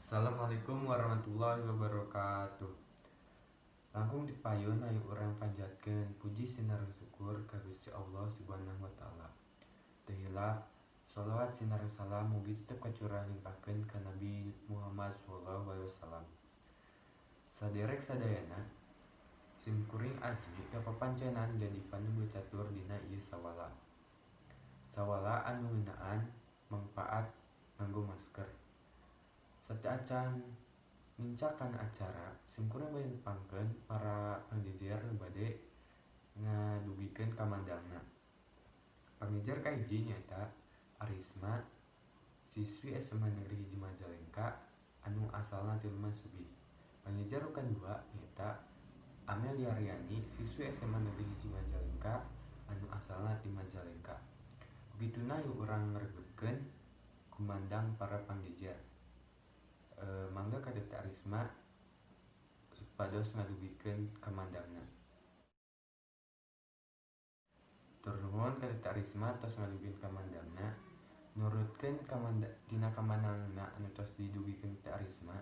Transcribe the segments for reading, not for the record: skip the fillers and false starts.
Assalamualaikum warahmatullahi wabarakatuh. Langkung dipayun ayu urang panjatkeun puji sinareng syukur ka Gusti Allah Subhanahu wa taala. Teu hilap shalawat sinareng salam mugi tetep kacurah limpahkeun ka Nabi Muhammad sallallahu alaihi wasallam. Saderek sadayana simkuring asmi kapapancenan jadi panuju catur dina ieu sawala. Sawala anu ngeunaan mangpaat nganggo masker. Sateacan ngincakan acara simkuring bade nepangkeun para pangjejer nu bade ngadugikeun kamandangna. Pangjejer kahiji nyaeta Arisma, siswi SMA Negeri 1 Majalengka anu asalna ti Lumajang. Pangjejer nu kadua nyaeta Amelia Riani, siswi SMA Negeri 1 Majalengka anu asalna ti Majalengka. Begituna yuk urang ngaregepkeun kumandang para pangjejer. Mangga ka Dete Arisma supados ngadugikeun kamandangna. Tur nuhun ka Dete Arisma tos ngadugikeun kamandangna. Nurutkeun dina kamandangna anu tos didugikeun Dete Arisma,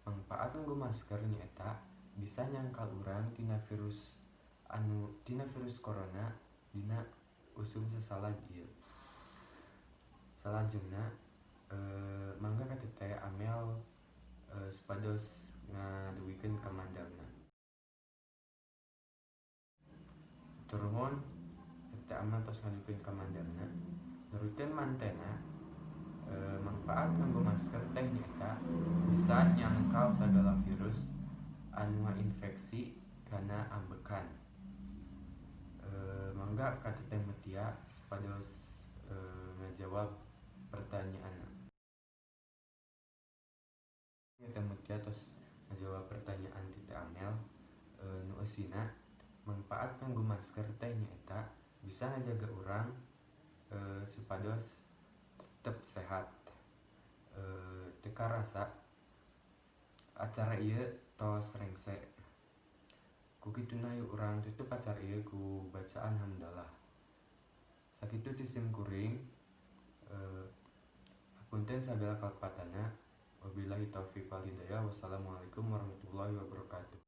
mangpaat nganggo masker nyaeta bisa nyangkal urang tina virus corona dina usum sasala ieu. Salajengna mangga ka Teteh Amel supados ngadugikeun kamandangna. Tur nuhun Teteh Amel tos ngadugikeun kamandangna. Nurutkeun mantena mangpaat nganggo masker teh nyaeta bisa nyangkal sagala virus anu ngainfeksi kana ambekan. Mangga ka Teteh Mutia supados ngajawab pertanyaanna. Teteh Mutia tos ngajawab pertanyaan Teteh Amel. Nu eusina mangpaat nganggo masker teh nyaeta bisa ngajaga urang supados tetep sehat. Teu karasa acara ieu tos rengse. Kukituna yuk urang tutup acara ieu ku bacaan hamdalah. Sakitu ti simkuring hapunten sagala kalpatana. Wabillahi taufiq wal hidayah. Wassalamualaikum warahmatullahi wabarakatuh.